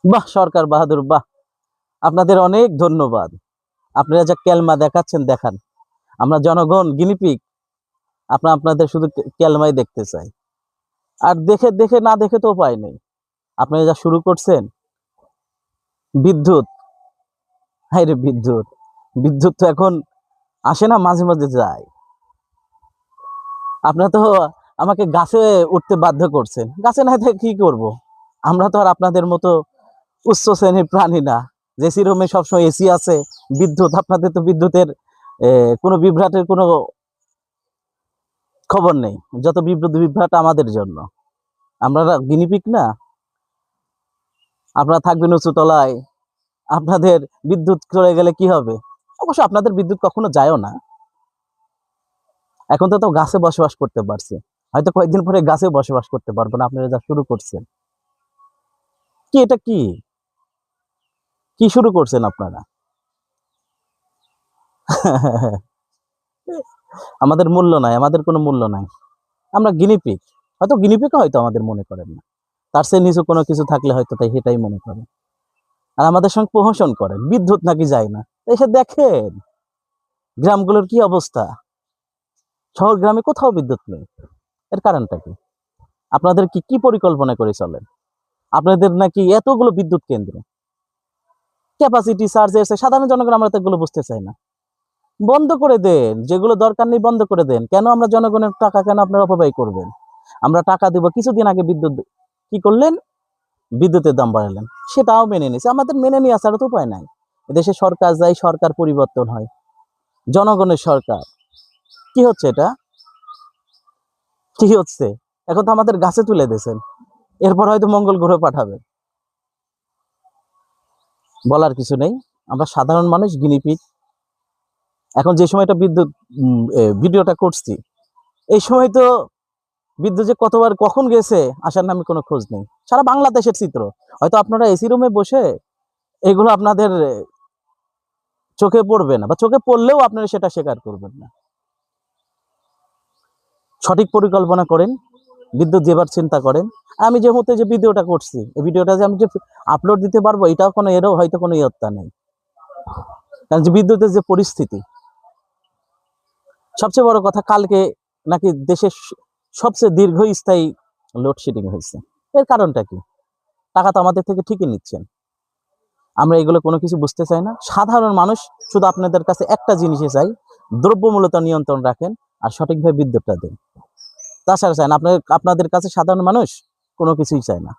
বাহ সরকার বাহাদুর, বাহ! আপনাদের অনেক ধন্যবাদ। আপনারা যা কেলমা দেখাচ্ছেন দেখান। আমরা জনগণ গিনিপিগ। আপনাদের শুধু কেলমাই দেখতে চাই। আর দেখে না দেখে তো উপায় নেই। আপনারা যা শুরু করছেন, বিদ্যুৎ, হায়রে বিদ্যুৎ! বিদ্যুৎ তো এখন আসে না, মাঝে, মাঝে যায়। আপনারা তো আমাকে গাছে উঠতে বাধ্য করছেন। গাছে না থেকে কি করব? আমরা তো আর আপনাদের মতো উচ্চ শ্রেণীর প্রাণী না। যে এসি রুমে সবসময় এসি আছে, বিদ্যুৎ, আপনাদের তো বিদ্যুতের কোনো বিভ্রাটের কোনো খবর নেই। যত বিভ্রাট আমাদের জন্য। আমরা গিনিপিগ না? আপনারা থাকবেন উঁচু তলায়। আপনাদের বিদ্যুৎ চলে গেলে কি হবে? অবশ্য আপনাদের বিদ্যুৎ কখনো যায়ও না। এখন তো গাছে বসবাস করতে পারছে। হয়তো কয়েকদিন পরে গাছেও বসবাস করতে পারবো না, আপনারা যা শুরু করছেন। কি এটা কি? কি শুরু করছেন আপনারা? আমাদের মূল্য নাই, আমাদের কোনো মূল্য নাই। আমরা গিনিপিগ। হয়তো গিনিপিগও হয়তো আমাদের মনে করেন না। তার চেয়ে নিচু কোনো কিছু থাকলে হয়তো তাই সেটাই মনে করেন। আর আমাদের সঙ্গে প্রহসন করেন। বিদ্যুৎ নাকি যায় না। এসে দেখেন গ্রামগুলোর কি অবস্থা। শহর গ্রামে কোথাও বিদ্যুৎ নেই। এর কারণটা কি? আপনাদের কি পরিকল্পনা করে চলেন? আপনাদের নাকি এতগুলো বিদ্যুৎ কেন্দ্র, ক্যাপাসিটি চার্জ এসে সাধারণ জনগণ আমরা তো এগুলো বুঝতে চাই না। বন্ধ করে দেন, যেগুলো দরকার নেই বন্ধ করে দেন। কেন আমরা জনগণের টাকা কেন আপনারা অপব্যয় করবেন? আমরা টাকা দিব। কিছুদিন আগে বিদ্যুৎ কি করলেন? বিদ্যুতের দাম বাড়ালেন। সেটাও মেনে নিয়েছে। আমাদের মেনে নিয়ে আসার তো উপায় নাই। এদেশে সরকার যায়, সরকার পরিবর্তন হয়। জনগণের সরকার। কি হচ্ছে এটা? কি হচ্ছে? এখন তো আমাদের গাছে তুলে দিয়েছেন। এরপর হয়তো মঙ্গল গ্রহ পাঠাবে। বলার কিছু নেই। আমরা সাধারণ মানুষ গিনিপিগ। এখন যে সময়টা বিদ্যুৎ ভিডিওটা করছি, এই সময় তো বিদ্যুৎ যে কতবার কখন গেছে আসার নামে কোনো খোঁজ নেই। সারা বাংলাদেশের চিত্র। হয়তো আপনারা এসি রুমে বসে এগুলো আপনাদের চোখে পড়বে না, বা চোখে পড়লেও আপনারা সেটা স্বীকার করবেন না। সঠিক পরিকল্পনা করেন, বিদ্যুৎ যেবার চিন্তা করেন। আমি যে মুহূর্তে যে ভিডিওটা করছি, এই ভিডিওটা যে আমি যে আপলোড দিতে পারবো, এটাও কোনো এরও হয়তো কোনো ইয়ত্তা নেই। কারণ যে বিদ্যুতের যে পরিস্থিতি, সবচেয়ে বড় কথা, কালকে নাকি দেশের সবচেয়ে দীর্ঘস্থায়ী লোডশেডিং হয়েছে। এর কারণটা কি? টাকা তো আমাদের থেকে ঠিকই নিচ্ছেন। আমরা এগুলো কোনো কিছু বুঝতে চাই না। সাধারণ মানুষ শুধু আপনাদের কাছে একটা জিনিসই চাই, দ্রব্যমূল্যতা নিয়ন্ত্রণ রাখেন আর সঠিকভাবে বিদ্যুৎটা দেন। তাছাড়া চায় না। আপনাদের কাছে সাধারণ মানুষ কোনো কিছুই চায় না।